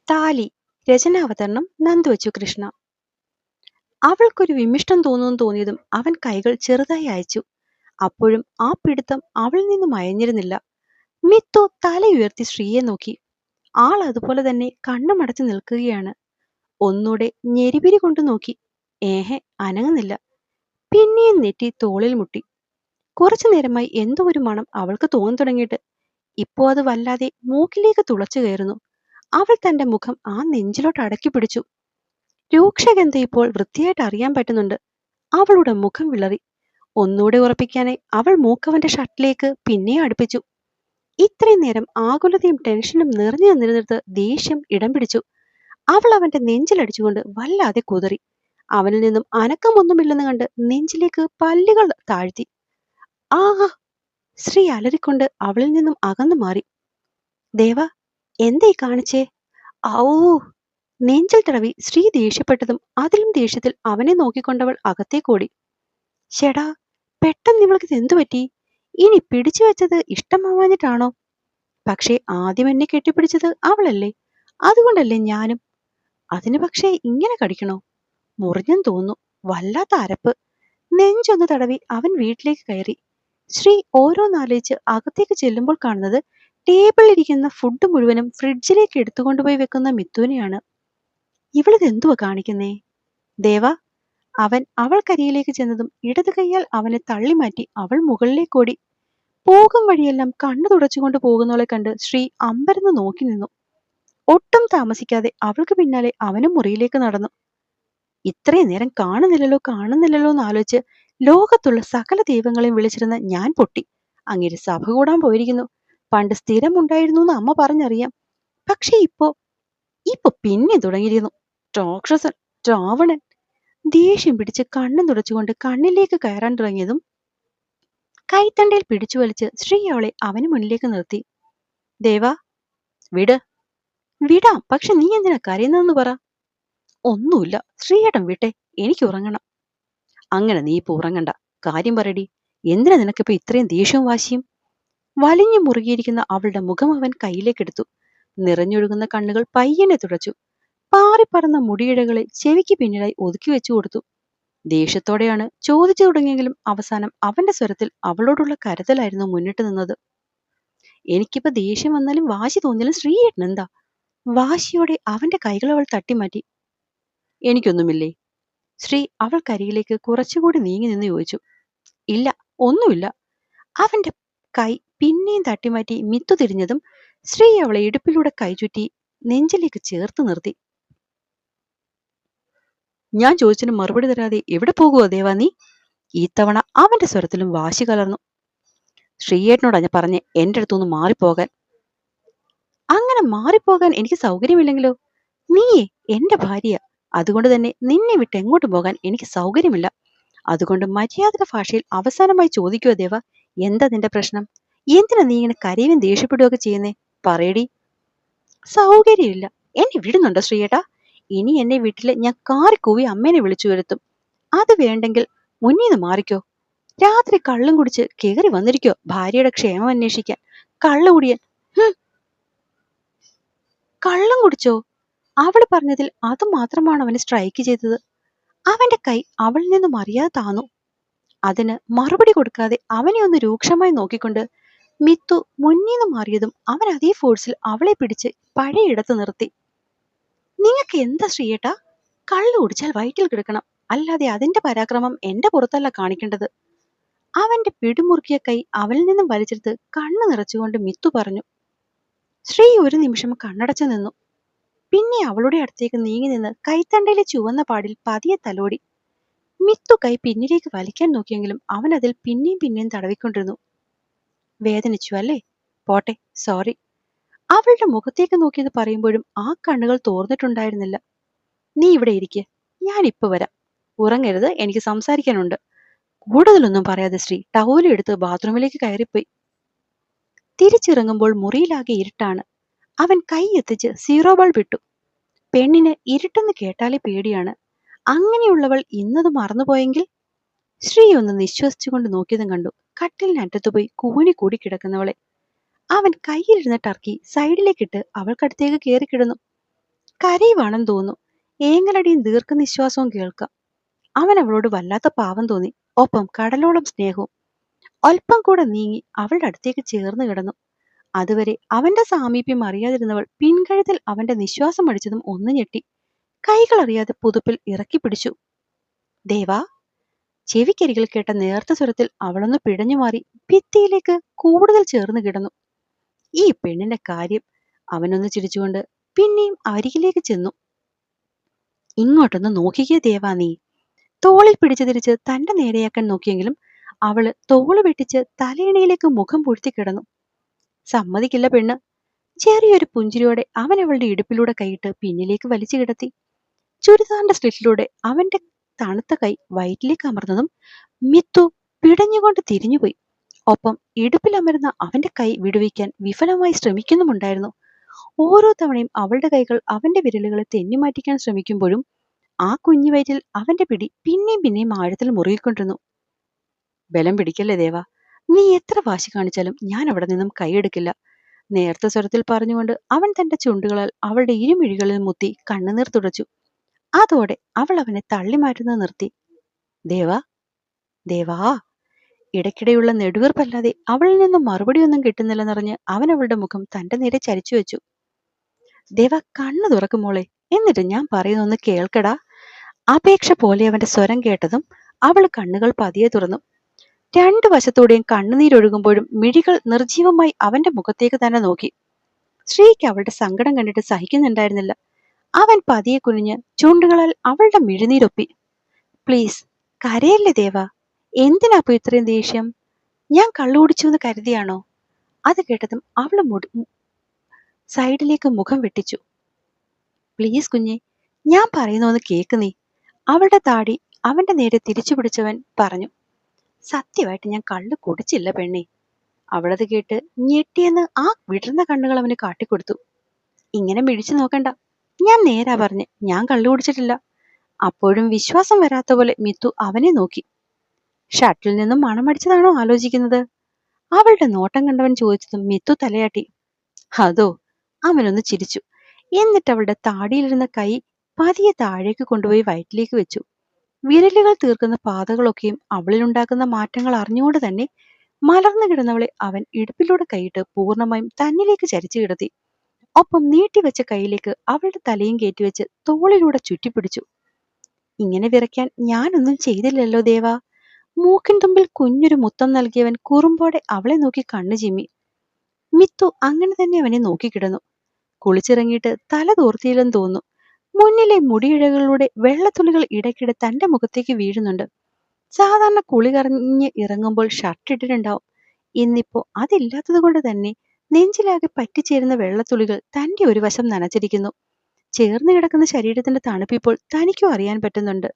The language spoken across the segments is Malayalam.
താലി. രചനാവതരണം നന്ദുവച്ചു കൃഷ്ണ. അവൾക്കൊരു വിമിഷ്ടം തോന്നിയതും അവൻ കൈകൾ ചെറുതായി അയച്ചു. അപ്പോഴും ആ പിടുത്തം അവളിൽ നിന്നും അയഞ്ഞിരുന്നില്ല. മിത്തു തലയുയർത്തി ശ്രീയെ നോക്കി. ആൾ അതുപോലെ തന്നെ കണ്ണുമടച്ചു നിൽക്കുകയാണ്. ഒന്നൂടെ ഞെരിപിരി കൊണ്ട് നോക്കി. ഏഹെ, അനങ്ങുന്നില്ല. പിന്നെയും നെറ്റി തോളിൽ മുട്ടി. കുറച്ചു നേരമായി എന്തോ ഒരു മണം അവൾക്ക് തോന്നി തുടങ്ങിയിട്ട്. ഇപ്പോ അത് വല്ലാതെ മൂക്കിലേക്ക് തുളച്ചു കയറുന്നു. അവൾ തന്റെ മുഖം ആ നെഞ്ചിലോട്ട് അടക്കി പിടിച്ചു. രൂക്ഷഗന്ധം ഇപ്പോൾ വൃത്തിയായിട്ട് അറിയാൻ പറ്റുന്നുണ്ട്. അവളുടെ മുഖം വിളറി. ഒന്നുകൂടെ ഉറപ്പിക്കാനായി അവൾ മൂക്കവന്റെ ഷർട്ടിലേക്ക് പിന്നെയും അടുപ്പിച്ചു. ഇത്രയും നേരം ആകുലതയും ടെൻഷനും നിറഞ്ഞു നിന്നിരുന്നിടത്ത് ദേഷ്യം ഇടം പിടിച്ചു. അവൾ അവന്റെ നെഞ്ചിലടിച്ചുകൊണ്ട് വല്ലാതെ കുതറി. അവനിൽ നിന്നും അനക്കമൊന്നുമില്ലെന്ന് കണ്ട് നെഞ്ചിലേക്ക് പല്ലുകൾ താഴ്ത്തി. ആഹാ! ശ്രീ അലറിക്കൊണ്ട് അവളിൽ നിന്നും അകന്നു മാറി. ദേവ, എന്തേ കാണിച്ചേ? ഔ! നെഞ്ചിൽ തടവി ശ്രീ ദേഷ്യപ്പെട്ടതും അതിലും ദേഷ്യത്തിൽ അവനെ നോക്കിക്കൊണ്ടവൾ അകത്തേക്കോടി. ചേടാ, പെട്ടെന്ന് ഇവൾക്ക് എന്തു പറ്റി? ഇനി പിടിച്ചു വെച്ചത് ഇഷ്ടമാവാഞ്ഞിട്ടാണോ? പക്ഷേ ആദ്യം എന്നെ കെട്ടിപ്പിടിച്ചത് അവളല്ലേ? അതുകൊണ്ടല്ലേ ഞാനും. അതിന് പക്ഷേ ഇങ്ങനെ കടിക്കണോ? മുറിഞ്ഞെന്ന് തോന്നുന്നു. വല്ലാത്ത അരപ്പ്. നെഞ്ചൊന്ന് തടവി അവൻ വീട്ടിലേക്ക് കയറി. ശ്രീ ഓരോന്നാലോചിച്ച് അകത്തേക്ക് ചെല്ലുമ്പോൾ കാണുന്നത് ടേബിളിലിരിക്കുന്ന ഫുഡ് മുഴുവനും ഫ്രിഡ്ജിലേക്ക് എടുത്തുകൊണ്ടുപോയി വെക്കുന്ന മിത്തുവിനെയാണ്. ഇവളിതെന്തുവാ കാണിക്കുന്നേ? ദേവ, അവൻ അവൾക്കരികിലേക്ക് ചെന്നതും ഇടത് കൈയാൽ അവനെ തള്ളിമാറ്റി അവൾ മുകളിലേക്കോടി. പോകും വഴിയെല്ലാം കണ്ണു തുടച്ചുകൊണ്ട് പോകുന്നവളെ കണ്ട് ശ്രീ അമ്പരന്ന് നോക്കി നിന്നു. ഒട്ടും താമസിക്കാതെ അവൾക്ക് പിന്നാലെ അവനും മുറിയിലേക്ക് നടന്നു. ഇത്രയും നേരം കാണുന്നില്ലല്ലോ എന്നാലോചിച്ച് ലോകത്തുള്ള സകല ദൈവങ്ങളെയും വിളിച്ചിരുന്ന ഞാൻ പൊട്ടി. അങ്ങേര് സഭ കൂടാൻ പോയിരിക്കുന്നു. പണ്ട് സ്ഥിരമുണ്ടായിരുന്നു എന്ന് അമ്മ പറഞ്ഞറിയാം. പക്ഷെ ഇപ്പോ പിന്നെ തുടങ്ങിയിരിക്കുന്നു. രാക്ഷസൻ, രാവണൻ. ദേഷ്യം പിടിച്ച് കണ്ണും തുടച്ചുകൊണ്ട് കണ്ണിലേക്ക് കയറാൻ തുടങ്ങിയതും കൈത്തണ്ടയിൽ പിടിച്ചു വലിച്ച് ശ്രീ അവളെ അവന് മുന്നിലേക്ക് നിർത്തി. ദേവാ, വിട്. വിടാം, പക്ഷെ നീ എന്തിനാ കരയുന്നതെന്ന് പറ. ഒന്നുമില്ല, ശ്രീയേട്ടൻ വിട്ടെ, എനിക്ക് ഉറങ്ങണം. അങ്ങനെ നീ ഇപ്പൊ ഉറങ്ങണ്ട. കാര്യം പറയടി. എന്തിനാ നിനക്കിപ്പോ ഇത്രയും ദേഷ്യവും വാശിയും? വലിഞ്ഞു മുറുകിയിരിക്കുന്ന അവളുടെ മുഖം അവൻ കയ്യിലേക്കെടുത്തു. നിറഞ്ഞൊഴുകുന്ന കണ്ണുകൾ പയ്യനെ തുടച്ചു. പാറിപ്പറന്ന മുടിയിഴകളെ ചെവിക്ക് പിന്നിലായി ഒതുക്കി വെച്ചു കൊടുത്തു. ദേഷ്യത്തോടെയാണ് ചോദിച്ചു തുടങ്ങിയെങ്കിലും അവസാനം അവന്റെ സ്വരത്തിൽ അവളോടുള്ള കരുതലായിരുന്നു മുന്നിട്ട് നിന്നത്. എനിക്കിപ്പോ ദേഷ്യം വന്നാലും വാശി തോന്നിയാലും ശ്രീയേട്ടൻ എന്താ? വാശിയോടെ അവന്റെ കൈകൾ അവൾ തട്ടിമാറ്റി. എനിക്കൊന്നുമില്ലേ? ശ്രീ അവൾക്കരികിലേക്ക് കുറച്ചുകൂടി നീങ്ങി നിന്ന് ചോദിച്ചു. ഇല്ല, ഒന്നുമില്ല. അവന്റെ കൈ പിന്നെയും തട്ടിമാറ്റി മിത്തു തിരിഞ്ഞതും ശ്രീ അവളെ ഇടുപ്പിലൂടെ കൈചുറ്റി നെഞ്ചിലേക്ക് ചേർത്ത് നിർത്തി. ഞാൻ ചോദിച്ചതിന് മറുപടി തരാതെ എവിടെ പോകുവോ ദേവാ നീ? ഇത്തവണ അവന്റെ സ്വരത്തിലും വാശി കലർന്നു. ശ്രീയേട്ടനോടാ ഞാൻ പറഞ്ഞേ എന്റെ അടുത്തൊന്ന് മാറിപ്പോകാൻ. അങ്ങനെ മാറിപ്പോകാൻ എനിക്ക് സൗകര്യമില്ലെങ്കിലോ? നീയേ എന്റെ ഭാര്യ. അതുകൊണ്ട് തന്നെ നിന്നെ വിട്ട് എങ്ങോട്ട് പോകാൻ എനിക്ക് സൗകര്യമില്ല. അതുകൊണ്ട് മര്യാദ ഭാഷയിൽ അവസാനമായി ചോദിക്കുവോ ദേവ, എന്താ നിന്റെ പ്രശ്നം? എന്തിനാ നീ ഇങ്ങനെ കരയുകയും ദേഷ്യപ്പെടുകയൊക്കെ ചെയ്യുന്നേ? പറയടി. സൗകര്യമില്ല. എന്നെ വിടുന്നുണ്ടോ ശ്രീയേട്ടാ? ഇനി എന്നെ വീട്ടില് ഞാൻ കാറിക്കൂവി അമ്മേനെ വിളിച്ചു വരുത്തും. അത് വേണ്ടെങ്കിൽ മുന്നീന്ന് മാറിക്കോ. രാത്രി കള്ളും കുടിച്ച് കേറി വന്നിരിക്കോ ഭാര്യയുടെ ക്ഷേമം അന്വേഷിക്കാൻ. കള്ളുകുടിയൻ. കള്ളം കുടിച്ചോ? അവൾ പറഞ്ഞതിൽ അത് മാത്രമാണ് അവന് സ്ട്രൈക്ക് ചെയ്തത്. അവന്റെ കൈ അവളിൽ നിന്നും അറിയാതെ താന്നു. അതിന് മറുപടി കൊടുക്കാതെ അവനെ ഒന്ന് രൂക്ഷമായി നോക്കിക്കൊണ്ട് മിത്തു മുന്നീന്ന് മാറിയതും അവൻ അതേ ഫോഴ്സിൽ അവളെ പിടിച്ച് പഴയയിടത്ത് നിർത്തി. നിങ്ങൾക്ക് എന്താ ശ്രീയേട്ടാ? കള്ളു കുടിച്ചാൽ വയറ്റിൽ കിടക്കണം, അല്ലാതെ അതിന്റെ പരാക്രമം എന്റെ പുറത്തല്ല കാണിക്കേണ്ടത്. അവന്റെ പിടിമുറുക്കിയ കൈ അവനിൽ നിന്നും വലിച്ചെടുത്ത് കണ്ണു നിറച്ചുകൊണ്ട് മിത്തു പറഞ്ഞു. ശ്രീ ഒരു നിമിഷം കണ്ണടച്ചു നിന്നു. പിന്നെ അവളുടെ അടുത്തേക്ക് നീങ്ങി നിന്ന് കൈത്തണ്ടയിലെ ചുവന്ന പാടിൽ പതിയെ തലോടി. മിത്തു കൈ പിന്നിലേക്ക് വലിക്കാൻ നോക്കിയെങ്കിലും അവൻ അതിൽ പിന്നെയും തടവിക്കൊണ്ടിരുന്നു. വേദനിച്ചു അല്ലേ? പോട്ടെ, സോറി. അവളുടെ മുഖത്തേക്ക് നോക്കിയത് പറയുമ്പോഴും ആ കണ്ണുകൾ തോർന്നിട്ടുണ്ടായിരുന്നില്ല. നീ ഇവിടെ ഇരിക്കെ, ഞാനിപ്പോ വരാം. ഉറങ്ങരുത്, എനിക്ക് സംസാരിക്കാനുണ്ട്. കൂടുതലൊന്നും പറയാതെ ശ്രീ ടവലെടുത്ത് ബാത്റൂമിലേക്ക് കയറിപ്പോയി. തിരിച്ചിറങ്ങുമ്പോൾ മുറിയിലാകെ ഇരുട്ടാണ്. അവൻ കൈ എത്തിച്ച് സീറോ ബൾബ് ഇട്ടു. പെണ്ണിന് ഇരുട്ടെന്ന് കേട്ടാലേ പേടിയാണ്. അങ്ങനെയുള്ളവൾ ഇന്നത് മറന്നുപോയെങ്കിൽ? ശ്രീ ഒന്ന് നിശ്വസിച്ചുകൊണ്ട് നോക്കിയതും കണ്ടു കട്ടിലിനറ്റത്തുപോയി കൂടി കിടക്കുന്നവളെ. അവൻ കയ്യിലിരുന്ന ടർക്കി സൈഡിലേക്കിട്ട് അവൾക്കടുത്തേക്ക് കയറി കിടന്നു. കരയുവാണെന്ന് തോന്നുന്നു. ഏങ്ങലടിയും ദീർഘനിശ്വാസവും കേൾക്കാം. അവൻ അവളോട് വല്ലാത്ത പാവം തോന്നി. ഒപ്പം കടലോളം സ്നേഹവും. അല്പം കൂടെ നീങ്ങി അവളുടെ അടുത്തേക്ക് ചേർന്ന് കിടന്നു. അതുവരെ അവന്റെ സാമീപ്യം അറിയാതിരുന്നവൾ പിൻകഴുത്തിൽ അവന്റെ നിശ്വാസം അടിച്ചതും ഒന്ന് ഞെട്ടി. കൈകൾ അറിയാതെ പുതുപ്പിൽ ഇറക്കി പിടിച്ചു. ദേവാ. ചെവിക്കരികിൽ കേട്ട നേർത്ത സ്വരത്തിൽ അവളൊന്ന് പിടഞ്ഞുമാറി ഭിത്തിയിലേക്ക് കൂടുതൽ ചേർന്ന് കിടന്നു. ഈ പെണ്ണിന്റെ കാര്യം. അവനൊന്ന് ചിരിച്ചുകൊണ്ട് പിന്നെയും അരികിലേക്ക് ചെന്നു. ഇങ്ങോട്ടൊന്ന് നോക്കിക്കേ ദേവാ നീ. തോളിൽ പിടിച്ചു തിരിച്ച് തന്റെ നേരെയാക്കാൻ നോക്കിയെങ്കിലും അവള് തോള് വെട്ടിച്ച് തലയിണയിലേക്ക് മുഖം പൂഴ്ത്തി കിടന്നു. സമ്മതിക്കില്ല പെണ്ണ്. ചെറിയൊരു പുഞ്ചിരിയോടെ അവൻ അവളുടെ ഇടുപ്പിലൂടെ കൈയിട്ട് പിന്നിലേക്ക് വലിച്ചു കിടത്തി. ചുരിദാറിന്റെ സ്ലിറ്റിലൂടെ അവന്റെ തണുത്ത കൈ വയറ്റിലേക്ക് അമർന്നതും മിത്തു പിടഞ്ഞുകൊണ്ട് തിരിഞ്ഞുപോയി. ഒപ്പം ഇടുപ്പിലമരുന്ന അവന്റെ കൈ വിടുവിക്കാൻ വിഫലമായി ശ്രമിക്കുന്നുമുണ്ടായിരുന്നു. ഓരോ തവണയും അവളുടെ കൈകൾ അവന്റെ വിരലുകളെ തെന്നിമാറ്റിക്കാൻ ശ്രമിക്കുമ്പോഴും ആ കുഞ്ഞു വയറ്റിൽ അവന്റെ പിടി പിന്നെയും പിന്നെയും ആഴത്തിൽ മുറുകിക്കൊണ്ടിരുന്നു. ബലം പിടിക്കല്ലേ ദേവാ. നീ എത്ര വാശി കാണിച്ചാലും ഞാൻ അവിടെ നിന്നും കൈയെടുക്കില്ല. നേർത്ത സ്വരത്തിൽ പറഞ്ഞുകൊണ്ട് അവൻ തന്റെ ചുണ്ടുകളാൽ അവളുടെ ഇരുമിഴികളിൽ മുത്തി കണ്ണുനീർ തുടച്ചു. അതോടെ അവൾ അവനെ തള്ളി മാറ്റുന്നത് നിർത്തി. ദേവാ. ദേവാ. ഇടയ്ക്കിടെയുള്ള നെടുവീർപ്പല്ലാതെ അവളിൽ നിന്നും മറുപടിയൊന്നും കിട്ടുന്നില്ലെന്നറിഞ്ഞ് അവൻ അവളുടെ മുഖം തന്റെ നേരെ ചരിച്ചു വെച്ചു. ദേവ കണ്ണു തുറക്കുമോളെ. എന്നിട്ട് ഞാൻ പറയുന്നൊന്ന് കേൾക്കടാ. അപേക്ഷ പോലെ അവന്റെ സ്വരം കേട്ടതും അവൾ കണ്ണുകൾ പതിയെ തുറന്നു. രണ്ടു വശത്തൂടെയും കണ്ണുനീരൊഴുകുമ്പോഴും മിഴികൾ നിർജീവമായി അവന്റെ മുഖത്തേക്ക് തന്നെ നോക്കി. ശ്രീക്ക് അവളുടെ സങ്കടം കണ്ടിട്ട് സഹിക്കുന്നുണ്ടായിരുന്നില്ല. അവൻ പതിയെ കുനിഞ്ഞ് ചൂണ്ടുകളാൽ അവളുടെ മിഴിനീരൊപ്പി. പ്ലീസ് കരയല്ലേ ദേവ. എന്തിനാപ്പോ ഇത്രയും ദേഷ്യം? ഞാൻ കള്ളുകുടിച്ചു എന്ന് കരുതിയാണോ? അത് കേട്ടതും അവള് സൈഡിലേക്ക് മുഖം വെട്ടിച്ചു. പ്ലീസ് കുഞ്ഞെ, ഞാൻ പറയുന്നൊന്ന് കേക്ക് നീ. അവളുടെ താടി അവന്റെ നേരെ തിരിച്ചു പിടിച്ചവൻ പറഞ്ഞു. സത്യമായിട്ട് ഞാൻ കള്ളു കുടിച്ചില്ല പെണ്ണെ. അവളത് കേട്ട് ഞെട്ടിയെന്ന് ആ വിടർന്ന കണ്ണുകൾ അവന് കാട്ടിക്കൊടുത്തു. ഇങ്ങനെ മിഴിച്ചു നോക്കണ്ട. ഞാൻ നേരാ പറഞ്ഞ്, ഞാൻ കള്ളു കുടിച്ചിട്ടില്ല. അപ്പോഴും വിശ്വാസം വരാത്ത പോലെ മിത്തു അവനെ നോക്കി. ഷട്ടിൽ നിന്നും മണമടിച്ചതാണോ ആലോചിക്കുന്നത്? അവളുടെ നോട്ടം കണ്ടവൻ ചോദിച്ചതും മിത്തു തലയാട്ടി. അതോ? അവനൊന്ന് ചിരിച്ചു. എന്നിട്ട് അവളുടെ താടിയിലിരുന്ന കൈ പതിയെ താഴേക്ക് കൊണ്ടുപോയി വയറ്റിലേക്ക് വെച്ചു. വിരലുകൾ തീർക്കുന്ന പാതകളൊക്കെയും അവളിലുണ്ടാക്കുന്ന മാറ്റങ്ങൾ അറിഞ്ഞുകൊണ്ട് തന്നെ മലർന്നു കിടന്നവളെ അവൻ ഇടുപ്പിലൂടെ കൈയിട്ട് പൂർണ്ണമായും തന്നിലേക്ക് ചരിച്ചു കിടത്തി. ഒപ്പം നീട്ടിവെച്ച കൈയിലേക്ക് അവളുടെ തലയും കയറ്റിവെച്ച് തോളിലൂടെ ചുറ്റിപ്പിടിച്ചു. ഇങ്ങനെ വിറയ്ക്കാൻ ഞാനൊന്നും ചെയ്തില്ലല്ലോ ദേവാ. മൂക്കിൻ തുമ്പിൽ കുഞ്ഞൊരു മുത്തം നൽകിയവൻ കുറുമ്പോടെ അവളെ നോക്കി കണ്ണു ചിമ്മി. മിത്തു അങ്ങനെ തന്നെ അവനെ നോക്കിക്കിടന്നു. കുളിച്ചിറങ്ങിയിട്ട് തല തോർത്തിയില്ലെന്ന് തോന്നുന്നു. മുന്നിലെ മുടിയിഴകളിലൂടെ വെള്ളത്തുള്ളികൾ ഇടയ്ക്കിടെ തന്റെ മുഖത്തേക്ക് വീഴുന്നുണ്ട്. സാധാരണ കുളി കറഞ്ഞ് ഇറങ്ങുമ്പോൾ ഷർട്ട് ഇട്ടിട്ടുണ്ടാവും. ഇന്നിപ്പോ അതില്ലാത്തത് കൊണ്ട് തന്നെ നെഞ്ചിലാകെ പറ്റിച്ചേരുന്ന വെള്ളത്തുള്ളികൾ തന്റെ ഒരു വശം നനച്ചിരിക്കുന്നു. ചേർന്ന് കിടക്കുന്ന ശരീരത്തിന്റെ തണുപ്പിപ്പോൾ തനിക്കും അറിയാൻ പറ്റുന്നുണ്ട്.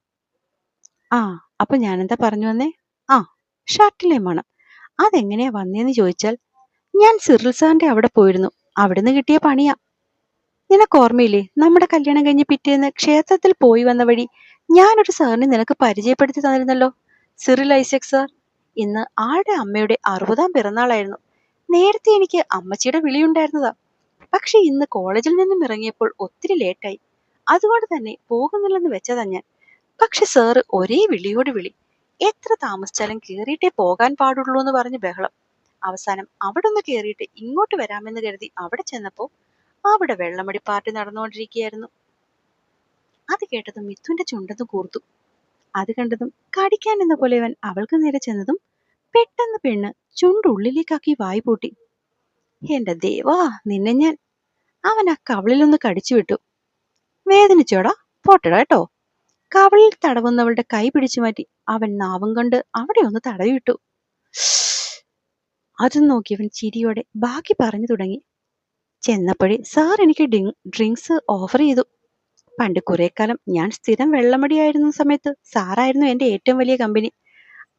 ആ, അപ്പൊ ഞാനെന്താ പറഞ്ഞു വന്നേ? ആ, ഷർട്ടിലെ മണം. അതെങ്ങനെയാ വന്നേന്ന് ചോദിച്ചാൽ, ഞാൻ സിറിൽ സാറിന്റെ അവിടെ പോയിരുന്നു. അവിടുന്ന് കിട്ടിയ പണിയാ. നിനക്ക് ഓർമ്മയില്ലേ, നമ്മുടെ കല്യാണം കഴിഞ്ഞ് പിറ്റേന്ന് ക്ഷേത്രത്തിൽ പോയി വന്ന വഴി ഞാനൊരു സാറിനെ നിനക്ക് പരിചയപ്പെടുത്തി തന്നിരുന്നല്ലോ, സിറിൽ ഐസക് സാർ. ഇന്ന് ആളുടെ അമ്മയുടെ 60ാം പിറന്നാളായിരുന്നു. നേരത്തെ എനിക്ക് അമ്മച്ചിയുടെ വിളിയുണ്ടായിരുന്നതാ. പക്ഷെ ഇന്ന് കോളേജിൽ നിന്നും ഇറങ്ങിയപ്പോൾ ഒത്തിരി ലേറ്റായി. അതുകൊണ്ട് തന്നെ പോകുന്നില്ലെന്ന് വെച്ചതാ ഞാൻ. പക്ഷെ സാറ് ഒരേ വിളിയോട് വിളി. എത്ര താമസിച്ചാലും കേറിയിട്ടേ പോകാൻ പാടുള്ളൂ എന്ന് പറഞ്ഞ് ബഹളം. അവസാനം അവിടെ ഒന്ന് കേറിയിട്ട് ഇങ്ങോട്ട് വരാമെന്ന് കരുതി അവിടെ ചെന്നപ്പോ അവിടെ വെള്ളമടി പാർട്ടി നടന്നുകൊണ്ടിരിക്കുകയായിരുന്നു. അത് കേട്ടതും മിഥുന്റെ ചുണ്ടത്ത് കൂർത്തു. അത് കണ്ടതും കടിക്കാൻ എന്ന പോലെ അവൻ അവൾക്ക് നേരെ ചെന്നതും പെട്ടെന്ന് പെണ്ണ് ചുണ്ടുള്ളിലേക്കാക്കി വായി പൂട്ടി. എന്റെ ദേവാ, നിന്നെ ഞാൻ. അവൻ ആ കവിളിലൊന്ന് കടിച്ചു വിട്ടു. വേദനിച്ചോടാ? പോട്ടടാ കേട്ടോ. കവിളിൽ തടവുന്നവളുടെ കൈ പിടിച്ചു മാറ്റി അവൻ നാവും കൊണ്ട് അവിടെ ഒന്ന് തടവിട്ടു. അതും നോക്കിയവൻ ചിരിയോടെ ബാക്കി പറഞ്ഞു തുടങ്ങി. ചെന്നപ്പോഴേ സാർ എനിക്ക് ഡ്രിങ്ക്സ് ഓഫർ ചെയ്തു. പണ്ട് കുറെ കാലം ഞാൻ സ്ഥിരം വെള്ളമടിയായിരുന്ന സമയത്ത് സാറായിരുന്നു എന്റെ ഏറ്റവും വലിയ കമ്പനി.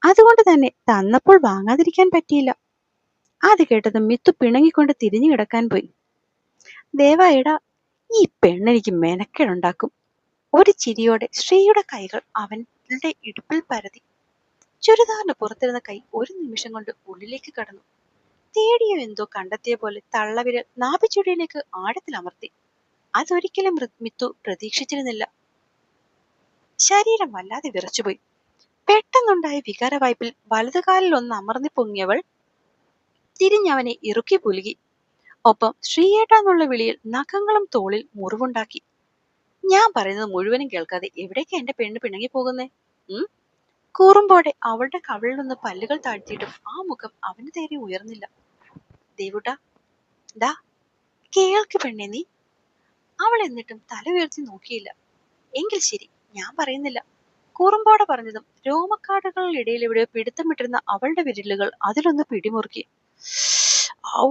അതുകൊണ്ട് തന്നെ തന്നപ്പോൾ വാങ്ങാതിരിക്കാൻ പറ്റിയില്ല. അത് കേട്ടതും മിത്തു പിണങ്ങിക്കൊണ്ട് തിരിഞ്ഞു കിടക്കാൻ പോയി. ദേവായിടാ, ഈ പെണ്ണെനിക്ക് മെനക്കേടുണ്ടാക്കും. ഒരു ചിരിയോടെ ശ്രീയുടെ കൈകൾ അവന്റെ ഇടുപ്പിൽ പരതി. ചുരിദാറിന് പുറത്തിരുന്ന കൈ ഒരു നിമിഷം കൊണ്ട് ഉള്ളിലേക്ക് കടന്നു. തേടിയോ എന്തോ കണ്ടെത്തിയ പോലെ തള്ളവിരൽ നാഭിച്ചുടിയിലേക്ക് ആഴത്തിൽ അമർത്തി. അതൊരിക്കലും മിത്തു പ്രതീക്ഷിച്ചിരുന്നില്ല. ശരീരം വല്ലാതെ വിറച്ചുപോയി. പെട്ടെന്നുണ്ടായ വികാരവായ്പിൽ വലതുകാലിൽ ഒന്ന് അമർന്നി പൊങ്ങിയവൾ തിരിഞ്ഞവനെ ഇറുക്കി പുലുകി. ഒപ്പം ശ്രീയേട്ടാന്നുള്ള വിളിയിൽ നഖങ്ങളും തോളിൽ മുറിവുണ്ടാക്കി. ഞാൻ പറയുന്നത് മുഴുവനും കേൾക്കാതെ എവിടേക്കാ എന്റെ പെണ്ണ് പിണങ്ങി പോകുന്നേ? കൂറുമ്പോടെ അവളുടെ കവിളിൽ നിന്ന് പല്ലുകൾ താഴ്ത്തിയിട്ടും ആ മുഖം അവന് നേരെ ഉയർന്നില്ല. ദേവുട്ടാ, ദാ കേൾക്ക് പെണ്ണെ നീ. അവൾ എന്നിട്ടും തല ഉയർത്തി നോക്കിയില്ല. എങ്കിൽ ശരി, ഞാൻ പറയുന്നില്ല. കൂറുമ്പോടെ പറഞ്ഞതും രോമക്കാടുകളിടയിൽ എവിടെയോ പിടുത്തമിട്ടിരുന്ന അവളുടെ വിരലുകൾ അതിലൊന്ന് പിടിമുറുക്കി. ഔ,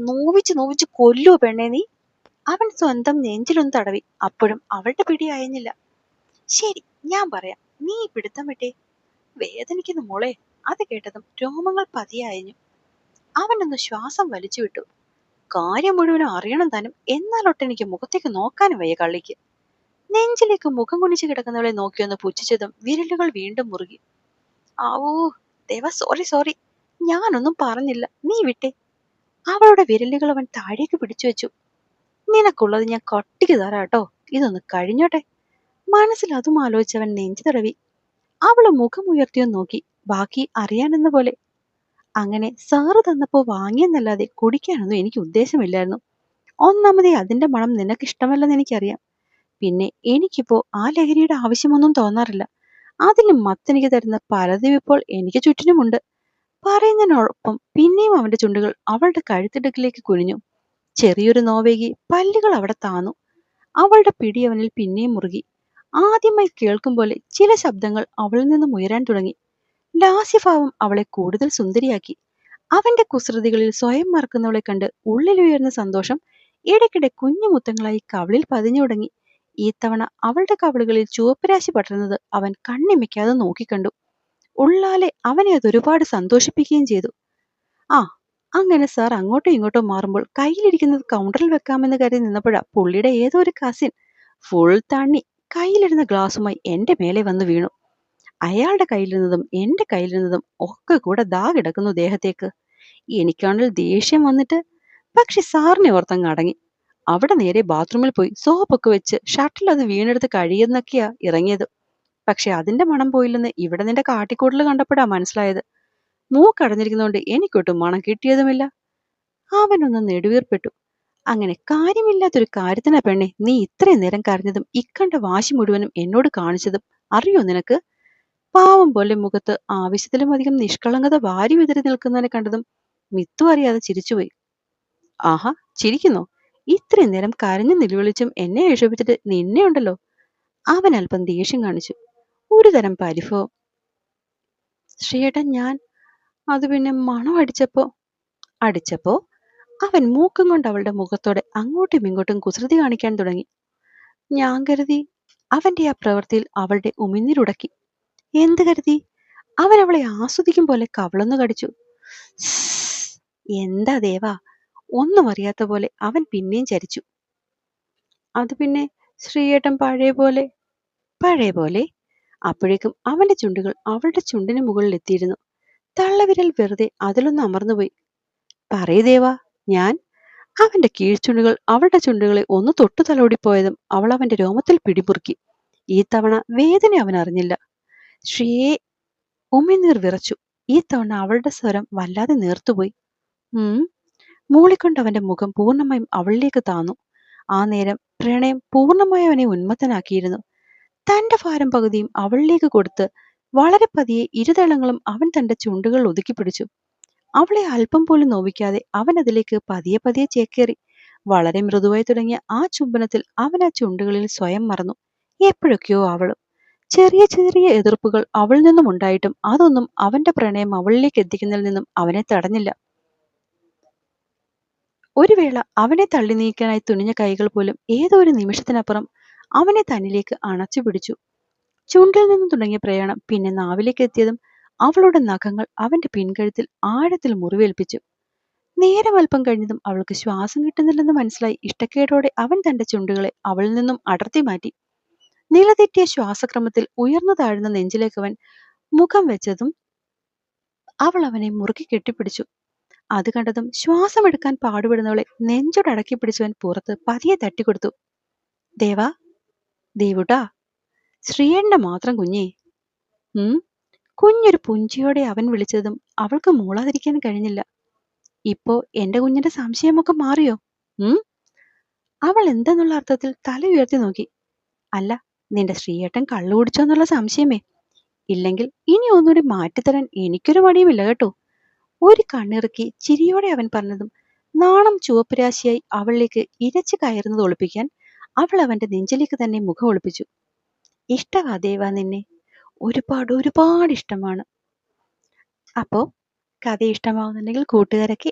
നോവിച്ച് നോവിച്ച് കൊല്ലുവോ പെണ്ണെ നീ? അവൻ സ്വന്തം നെഞ്ചിലൊന്ന് തടവി. അപ്പോഴും അവളുടെ പിടി അയഞ്ഞില്ല. ശരി, ഞാൻ പറയാം, നീ പിടുത്തം വിട്ടേ. വേദനിക്കുന്നു മോളെ. അത് കേട്ടതും രോമങ്ങൾ പതിയെ അയഞ്ഞു. അവനൊന്ന് ശ്വാസം വലിച്ചു വിട്ടു. കാര്യം മുഴുവനും അറിയണം താനും, എന്നാലൊട്ടെനിക്ക് മുഖത്തേക്ക് നോക്കാനും വയ്യ കള്ളിക്ക്. നെഞ്ചിലേക്ക് മുഖം കുനിച്ചു കിടക്കുന്നവളെ നോക്കിയൊന്ന് പുച്ഛിച്ചതും വിരലുകൾ വീണ്ടും മുറുകി. ആവൂ ദേവ, സോറി സോറി, ഞാനൊന്നും പറഞ്ഞില്ല, നീ വിട്ടേ. അവളുടെ വിരലുകൾ അവൻ താഴേക്ക് പിടിച്ചു വെച്ചു. നിനക്കുള്ളത് ഞാൻ കട്ടിക്ക് തരാട്ടോ, ഇതൊന്ന് കഴിഞ്ഞോട്ടെ. മനസ്സിൽ അതും ആലോചിച്ചവൻ നെഞ്ചു തടവി. അവള് മുഖം ഉയർത്തിയൊന്ന് നോക്കി, ബാക്കി അറിയാനെന്ന പോലെ. അങ്ങനെ സാറ് തന്നപ്പോ വാങ്ങിയെന്നല്ലാതെ കുടിക്കാനൊന്നും എനിക്ക് ഉദ്ദേശമില്ലായിരുന്നു. ഒന്നാമതേ അതിന്റെ മണം നിനക്കിഷ്ടമല്ലെന്ന് എനിക്കറിയാം. പിന്നെ എനിക്കിപ്പോ ആ ലഹരിയുടെ ആവശ്യമൊന്നും തോന്നാറില്ല. അതിലും മത്തെനിക്ക് തരുന്ന പലതും ഇപ്പോൾ എനിക്ക് ചുറ്റിനുമുണ്ട്. പറയുന്നതിനോടൊപ്പം പിന്നെയും അവന്റെ ചുണ്ടുകൾ അവളുടെ കഴുത്തിടുക്കിലേക്ക് കുനിഞ്ഞു. ചെറിയൊരു നോവേകി പല്ലുകൾ അവിടെ താന്നു. അവളുടെ പിടി അവനിൽ പിന്നെയും മുറുകി. ആദ്യമായി കേൾക്കും പോലെ ചില ശബ്ദങ്ങൾ അവളിൽ നിന്നും ഉയരാൻ തുടങ്ങി. ലാസ്യഭാവം അവളെ കൂടുതൽ സുന്ദരിയാക്കി. അവന്റെ കുസൃതികളിൽ സ്വയം മറക്കുന്നവളെ കണ്ട് ഉള്ളിലുയർന്ന സന്തോഷം ഇടയ്ക്കിടെ കുഞ്ഞു മുത്തങ്ങളായി കവിളിൽ പതിഞ്ഞു തുടങ്ങി. ഈ തവണ അവളുടെ കവിളുകളിൽ ചുവപ്പുരാശി പടർന്നത് അവൻ കണ്ണിമയ്ക്കാതെ നോക്കിക്കണ്ടു. ഉള്ളാലെ അവനെ അതൊരുപാട് സന്തോഷിപ്പിക്കുകയും ചെയ്തു. ആ, അങ്ങനെ സാർ അങ്ങോട്ടോ ഇങ്ങോട്ടോ മാറുമ്പോൾ കയ്യിലിരിക്കുന്നത് കൗണ്ടറിൽ വെക്കാമെന്ന് കരുതി നിന്നപ്പോഴാ പുള്ളിയുടെ ഏതോ ഒരു കസിൻ ഫുൾ തണ്ണി കയ്യിലിരുന്ന ഗ്ലാസുമായി എന്റെ മേലെ വന്ന് വീണു. അയാളുടെ കയ്യിലിരുന്നതും എന്റെ കയ്യിലിരുന്നതും ഒക്കെ കൂടെ ദാ കിടക്കുന്നു ദേഹത്തേക്ക്. എനിക്കാണെങ്കിൽ ദേഷ്യം വന്നിട്ട്, പക്ഷെ സാറിനെ ഓർത്തങ്ങ് അടങ്ങി. അവിടെ നേരെ ബാത്റൂമിൽ പോയി സോപ്പൊക്കെ വെച്ച് ഷട്ടിൽ അത് വീണെടുത്ത് കഴിയുന്നൊക്കെയാ ഇറങ്ങിയത്. പക്ഷെ അതിന്റെ മണം പോയില്ലെന്ന് ഇവിടെ നിന്റെ കാട്ടിക്കൂടൽ കണ്ടപ്പോഴാ മനസ്സിലായത്. മൂക്കടഞ്ഞിരിക്കുന്നതുകൊണ്ട് എനിക്കൊട്ടും മണം കിട്ടിയതുമില്ല. അവനൊന്ന് നെടുവീർപ്പെട്ടു. അങ്ങനെ കാര്യമില്ലാത്തൊരു കാര്യത്തിനാ പെണ്ണെ നീ ഇത്രയും നേരം കരഞ്ഞതും ഇക്കണ്ട വാശി മുഴുവനും എന്നോട് കാണിച്ചതും അറിയോ നിനക്ക്? പാവം പോലെ മുഖത്ത് ആവശ്യത്തിലും അധികം നിഷ്കളങ്കത വാരി വിതറി നിൽക്കുന്നവനെ കണ്ടതും മിത്തു അറിയാതെ ചിരിച്ചുപോയി. ആഹാ, ചിരിക്കുന്നോ? ഇത്രയും നേരം കരഞ്ഞു നിലവിളിച്ചും എന്നെ ഏഷോപിച്ചിട്ട് നിന്നെ ഉണ്ടല്ലോ. അവൻ അല്പം ദേഷ്യം കാണിച്ചു. ഒരു തരം പരിഭവം. ശ്രീയേട്ടൻ, ഞാൻ അത് പിന്നെ മണം അടിച്ചപ്പോ അവൻ മൂക്കം കൊണ്ട് അവളുടെ മുഖത്തോടെ അങ്ങോട്ടും ഇങ്ങോട്ടും കുസൃതി കാണിക്കാൻ തുടങ്ങി. ഞാൻ കരുതി. അവന്റെ ആ പ്രവൃത്തിയിൽ അവളുടെ ഉമിനീരുടക്കി. എന്ത് കരുതി? അവൻ അവളെ ആസ്വദിക്കും പോലെ കവളൊന്നു കടിച്ചു. എന്താ ദേവാ? ഒന്നും അറിയാത്ത പോലെ അവൻ പിന്നെയും ചരിച്ചു. അത് പിന്നെ ശ്രീയേട്ടൻ പഴയ പോലെ. അപ്പോഴേക്കും അവന്റെ ചുണ്ടുകൾ അവളുടെ ചുണ്ടിന് മുകളിൽ എത്തിയിരുന്നു. തള്ളവിരൽ വെറുതെ അതിലൊന്ന് അമർന്നുപോയി. പറയ് ദേവാ, ഞാൻ. അവന്റെ കീഴ്ചുണ്ടുകൾ അവളുടെ ചുണ്ടുകളെ ഒന്ന് തൊട്ടു തലോടിപ്പോയതും അവൾ അവന്റെ രോമത്തിൽ പിടിമുറുക്കി. ഈ തവണ വേദന അവൻ അറിഞ്ഞില്ല. ശ്രീയെ. ഉമിനീർ വിറച്ചു. ഈ തവണ അവളുടെ സ്വരം വല്ലാതെ നേർത്തുപോയി. മൂളിക്കൊണ്ട് അവന്റെ മുഖം പൂർണ്ണമായും അവളിലേക്ക് താന്നു. ആ നേരം പ്രണയം പൂർണ്ണമായി അവനെ ഉന്മത്തനാക്കിയിരുന്നു. തന്റെ ഭാരം പകുതിയും അവളിലേക്ക് കൊടുത്ത് വളരെ പതിയെ ഇരുതളങ്ങളും അവൻ തന്റെ ചുണ്ടുകൾ ഒതുക്കിപ്പിടിച്ചു. അവളെ അല്പം പോലും നോവിക്കാതെ അവൻ അതിലേക്ക് പതിയെ പതിയെ ചേക്കേറി. വളരെ മൃദുവായി തുടങ്ങിയ ആ ചുംബനത്തിൽ അവൻ ആ ചുണ്ടുകളിൽ സ്വയം മറന്നു. എപ്പോഴൊക്കെയോ അവളും. ചെറിയ ചെറിയ എതിർപ്പുകൾ അവളിൽ നിന്നും ഉണ്ടായിട്ടും അതൊന്നും അവന്റെ പ്രണയം അവളിലേക്ക് എത്തിക്കുന്നതിൽ നിന്നും അവനെ തടഞ്ഞില്ല. ഒരു വേള അവനെ തള്ളി നീക്കാനായി തുനിഞ്ഞ കൈകൾ പോലും ഏതോ ഒരു നിമിഷത്തിനപ്പുറം അവനെ തന്നിലേക്ക് അണച്ചു പിടിച്ചു. ചുണ്ടിൽ നിന്നും തുടങ്ങിയ പ്രയാണം പിന്നെ നാവിലേക്ക് എത്തിയതും അവളുടെ നഖങ്ങൾ അവന്റെ പിൻകഴുത്തിൽ ആഴത്തിൽ മുറിവേൽപ്പിച്ചു. നേരം അല്പം കഴിഞ്ഞതും അവൾക്ക് ശ്വാസം കിട്ടുന്നില്ലെന്ന് മനസ്സിലായി ഇഷ്ടക്കേടോടെ അവൻ തന്റെ ചുണ്ടുകളെ അവളിൽ നിന്നും അടർത്തി മാറ്റി. നിലതെറ്റിയ ശ്വാസക്രമത്തിൽ ഉയർന്നു താഴ്ന്ന നെഞ്ചിലേക്ക് അവൻ മുഖം വെച്ചതും അവൾ അവനെ മുറുക്കി കെട്ടിപ്പിടിച്ചു. അത് കണ്ടതും ശ്വാസമെടുക്കാൻ പാടുപെടുന്നവളെ നെഞ്ചോടടക്കി പിടിച്ചവൻ പുറത്ത് പതിയെ തട്ടിക്കൊടുത്തു. ദേവാ, ദേവുട്ടാ, ശ്രീയേട്ടന്റെ മാത്രം കുഞ്ഞേ. ഉം കുഞ്ഞൊരു പുഞ്ചിയോടെ അവൻ വിളിച്ചതും അവൾക്ക് മൂളാതിരിക്കാൻ കഴിഞ്ഞില്ല. ഇപ്പോ എന്റെ കുഞ്ഞിന്റെ സംശയമൊക്കെ മാറിയോ? ഉം അവൾ എന്തെന്നുള്ള അർത്ഥത്തിൽ തല ഉയർത്തി നോക്കി. അല്ല, നിന്റെ ശ്രീയേട്ടൻ കള്ളു കുടിച്ചോന്നുള്ള സംശയമേ. ഇല്ലെങ്കിൽ ഇനി ഒന്നുകൂടി മാറ്റിത്തരാൻ എനിക്കൊരു മടിയുമില്ല കേട്ടോ. ഒരു കണ്ണിറുക്കി ചിരിയോടെ അവൻ പറഞ്ഞതും നാണം ചുവപ്പുരാശിയായി അവളിലേക്ക് ഇരച്ചു കയറുന്നത് ഒളിപ്പിക്കാൻ അവൾ അവന്റെ നെഞ്ചിലേക്ക് തന്നെ മുഖം ഒളിപ്പിച്ചു. ഇഷ്ടമാ ദേവാ നിന്നെ, ഒരുപാട് ഒരുപാട് ഇഷ്ടമാണ്. അപ്പോ കഥ ഇഷ്ടമാവുന്നുണ്ടെങ്കിൽ കൂട്ടുകാരൊക്കെ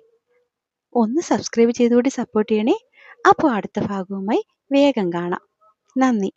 ഒന്ന് സബ്സ്ക്രൈബ് ചെയ്തുകൂടി സപ്പോർട്ട് ചെയ്യണേ. അപ്പോൾ അടുത്ത ഭാഗവുമായി വേഗം കാണാം. നന്ദി.